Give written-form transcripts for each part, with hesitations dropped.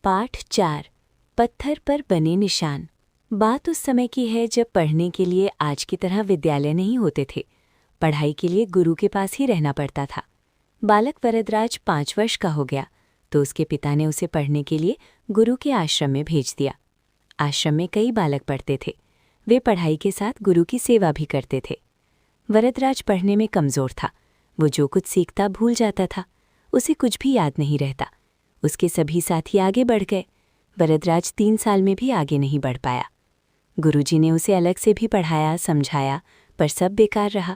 पाठ 4 पत्थर पर बने निशान। बात उस समय की है जब पढ़ने के लिए आज की तरह विद्यालय नहीं होते थे। पढ़ाई के लिए गुरु के पास ही रहना पड़ता था। बालक वरदराज 5 वर्ष का हो गया तो उसके पिता ने उसे पढ़ने के लिए गुरु के आश्रम में भेज दिया। आश्रम में कई बालक पढ़ते थे। वे पढ़ाई के साथ गुरु की सेवा भी करते थे। वरदराज पढ़ने में कमज़ोर था। वो जो कुछ सीखता भूल जाता था। उसे कुछ भी याद नहीं रहता। उसके सभी साथी आगे बढ़ गए। वरदराज 3 साल में भी आगे नहीं बढ़ पाया। गुरुजी ने उसे अलग से भी पढ़ाया, समझाया, पर सब बेकार रहा।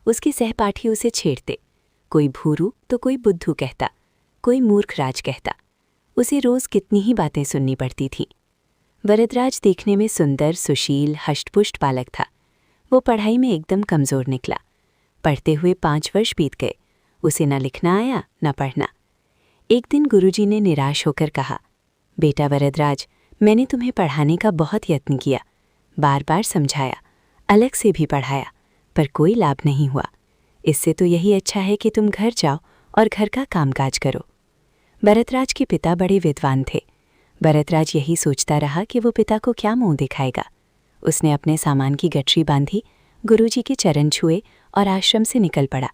उसके सहपाठी उसे छेड़ते। कोई भूरू तो कोई बुद्धू कहता, कोई मूर्खराज कहता। उसे रोज़ कितनी ही बातें सुननी पड़ती थीं। वरदराज देखने में सुंदर, सुशील, हष्टपुष्ट बालक था। वो पढ़ाई में एकदम कमज़ोर निकला। पढ़ते हुए 5 वर्ष बीत गए। उसे न लिखना आया न पढ़ना। एक दिन गुरुजी ने निराश होकर कहा, बेटा वरदराज, मैंने तुम्हें पढ़ाने का बहुत यत्न किया, बार बार समझाया, अलग से भी पढ़ाया, पर कोई लाभ नहीं हुआ। इससे तो यही अच्छा है कि तुम घर जाओ और घर का कामकाज करो। वरदराज के पिता बड़े विद्वान थे। वरदराज यही सोचता रहा कि वो पिता को क्या मुंह दिखाएगा। उसने अपने सामान की गठरी बांधी, गुरुजी के चरण छुए और आश्रम से निकल पड़ा।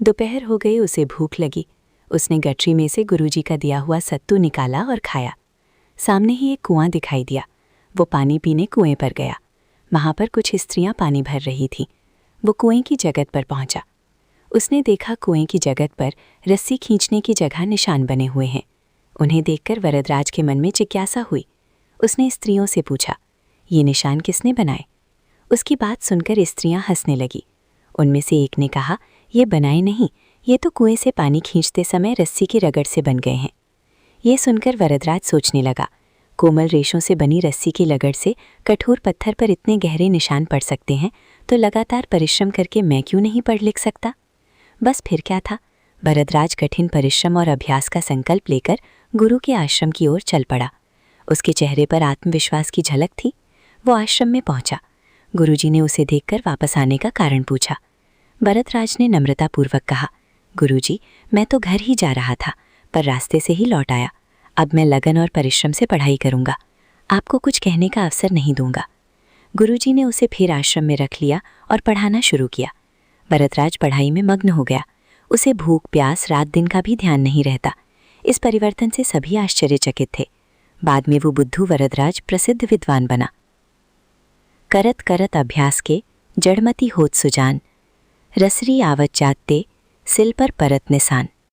दोपहर हो गई, उसे भूख लगी। उसने गठरी में से गुरुजी का दिया हुआ सत्तू निकाला और खाया। सामने ही एक कुआं दिखाई दिया। वो पानी पीने कुएं पर गया। वहाँ पर कुछ स्त्रियां पानी भर रही थीं। वो कुएं की जगत पर पहुंचा। उसने देखा कुएं की जगत पर रस्सी खींचने की जगह निशान बने हुए हैं। उन्हें देखकर वरदराज के मन में जिज्ञासा हुई। उसने स्त्रियों से पूछा, ये निशान किसने बनाए? उसकी बात सुनकर स्त्रियां हंसने लगी। उनमें से एक ने कहा, ये बनाए नहीं, ये तो कुएं से पानी खींचते समय रस्सी की रगड़ से बन गए हैं। ये सुनकर वरदराज सोचने लगा, कोमल रेशों से बनी रस्सी की लगड़ से कठोर पत्थर पर इतने गहरे निशान पड़ सकते हैं, तो लगातार परिश्रम करके मैं क्यों नहीं पढ़ लिख सकता? बस फिर क्या था। वरदराज कठिन परिश्रम और अभ्यास का संकल्प लेकर गुरु के आश्रम की ओर चल पड़ा। उसके चेहरे पर आत्मविश्वास की झलक थी। वो आश्रम में पहुंचा। गुरुजी ने उसे देखकर वापस आने का कारण पूछा। वरदराज ने नम्रतापूर्वक कहा, गुरुजी, मैं तो घर ही जा रहा था, पर रास्ते से ही लौट आया। अब मैं लगन और परिश्रम से पढ़ाई करूंगा। आपको कुछ कहने का अवसर नहीं दूंगा। गुरुजी ने उसे फिर आश्रम में रख लिया और पढ़ाना शुरू किया। वरदराज पढ़ाई में मग्न हो गया। उसे भूख प्यास रात दिन का भी ध्यान नहीं रहता। इस परिवर्तन से सभी आश्चर्यचकित थे। बाद में वो बुद्धू वरदराज प्रसिद्ध विद्वान बना। करत करत अभ्यास के जड़मती होत सुजान, रसरी आवत जाते सिल पर परत निशान।